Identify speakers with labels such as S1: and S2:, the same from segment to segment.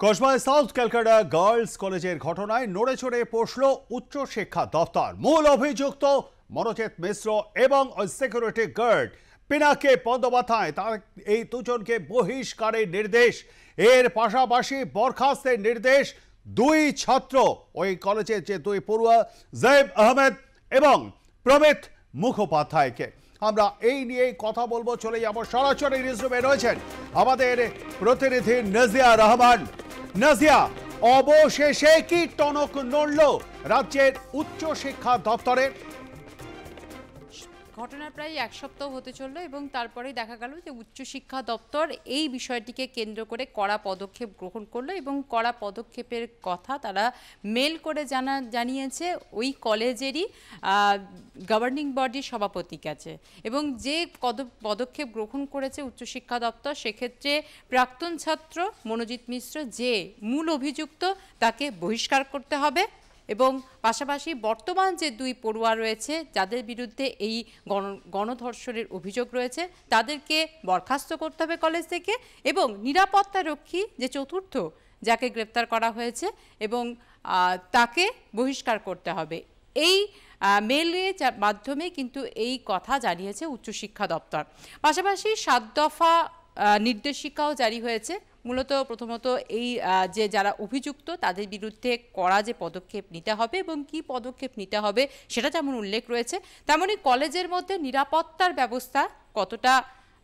S1: কসবায় south Calcutta girls কলেজের ঘটনায় নড়েচড়ে বসল উচ্চ শিক্ষা দপ্তর। মূল অভিযুক্ত মনোজিৎ মিশ্র এবং সিকিউরিটি গার্ড পিনাকি বন্দ্যোপাধ্যায় তার এই দুজনকে বহিষ্কারের নির্দেশ। এর পাশাপাশি বরখাস্তের নির্দেশ দুই ছাত্র ওই কলেজের যে দুই পড়ুয়া জয়েব আহমেদ এবং প্রমিত মুখোপাধ্যায়কে। আমরা এই নিয়ে কথা বলবো, চলে যাব সরাসরি নিউজরুমে রয়েছেন আমাদের প্রতিনিধি নাজিয়া রহমান। নাজিয়া, অবশেষে কি টনক নড়ল রাজ্যের উচ্চ শিক্ষা দপ্তরের?
S2: ঘটনার প্রায় এক সপ্তাহ হতে চললো এবং তারপরেই দেখা গেল যে উচ্চশিক্ষা দপ্তর এই বিষয়টিকে কেন্দ্র করে কড়া পদক্ষেপ গ্রহণ করলো এবং কড়া পদক্ষেপের কথা তারা মেল করে জানিয়েছে ওই কলেজেরই গভর্নিং বডির সভাপতির কাছে। এবং যে পদক্ষেপ গ্রহণ করেছে উচ্চশিক্ষা দপ্তর, সেক্ষেত্রে প্রাক্তন ছাত্র মনোজিৎ মিশ্র যে মূল অভিযুক্ত তাকে বহিষ্কার করতে হবে এবং পাশাপাশি বর্তমান যে দুই পড়ুয়া রয়েছে যাদের বিরুদ্ধে এই গণধর্ষণের অভিযোগ রয়েছে তাদেরকে বরখাস্ত করতে হবে কলেজ থেকে এবং নিরাপত্তারক্ষী যে চতুর্থ যাকে গ্রেপ্তার করা হয়েছে এবং তাকে বহিষ্কার করতে হবে। এই মেলের মাধ্যমে কিন্তু এই কথা জানিয়েছে উচ্চশিক্ষা দপ্তর। পাশাপাশি 7 দফা নির্দেশিকাও জারি হয়েছে। মূলত প্রথমত এই যে যারা অভিযুক্ত তাদের বিরুদ্ধে কড়া যে পদক্ষেপ নিতে হবে এবং কি পদক্ষেপ নিতে হবে সেটা যেমন উল্লেখ রয়েছে, তেমনই কলেজের মধ্যে নিরাপত্তার ব্যবস্থা কতটা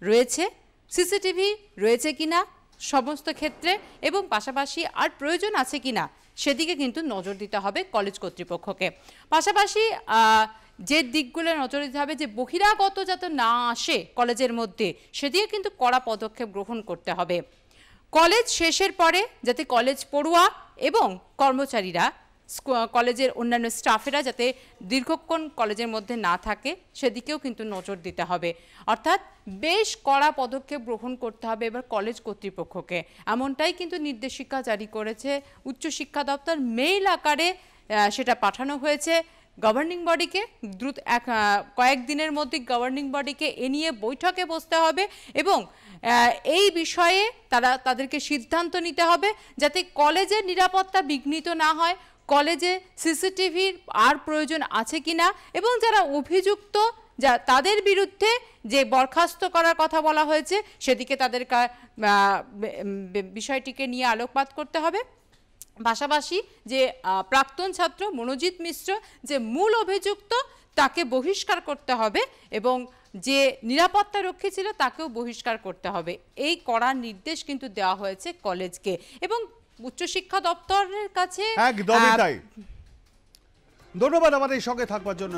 S2: রয়েছে, সিসিটিভি রয়েছে কিনা সমস্ত ক্ষেত্রে এবং পাশাপাশি আর প্রয়োজন আছে কিনা সেদিকে কিন্তু নজর দিতে হবে কলেজ কর্তৃপক্ষকে। পাশাপাশি যে দিকগুলো নজর দিতে হবে যে বহিরাগত যাতে না আসে কলেজের মধ্যে সেদিকে কিন্তু কড়া পদক্ষেপ গ্রহণ করতে হবে। কলেজ শেষের পরে যাতে কলেজ পড়ুয়া এবং কর্মচারীরা কলেজের অন্যান্য স্টাফেরা যাতে দীর্ঘক্ষণ কলেজের মধ্যে না থাকে সেদিকেও কিন্তু নজর দিতে হবে। অর্থাৎ বেশ কড়া পদক্ষেপ গ্রহণ করতে হবে এবার কলেজ কর্তৃপক্ষকে, এমনটাই কিন্তু নির্দেশিকা জারি করেছে উচ্চশিক্ষা দপ্তর। মেইল আকারে সেটা পাঠানো হয়েছে গভর্নিং বডিকে। দ্রুত কয়েকদিনের মধ্যে গভর্নিং বডিকে এ নিয়ে বৈঠকে বসতে হবে এবং এই বিষয়ে তাদেরকে সিদ্ধান্ত নিতে হবে যাতে কলেজের নিরাপত্তা বিঘ্নিত না হয়, কলেজে সিসিটিভির আর প্রয়োজন আছে কিনা এবং যারা অভিযুক্ত তাদের বিরুদ্ধে যে বরখাস্ত করার কথা বলা হয়েছে সেদিকে তাদের বিষয়টিকে নিয়ে আলোকপাত করতে হবে। পাশাপাশি যে প্রাক্তন ছাত্র মনোজিৎ মিশ্র যে মূল অভিযুক্ত তাকে বহিষ্কার করতে হবে এবং যে নিরাপত্তা রক্ষী ছিল তাকেও বহিষ্কার করতে হবে। এই কড়া নির্দেশ কিন্তু দেওয়া হয়েছে কলেজকে এবং উচ্চশিক্ষা দপ্তরের কাছে।
S1: একদমই তাই। ধন্যবাদ আমাদের সঙ্গে থাকবার জন্য।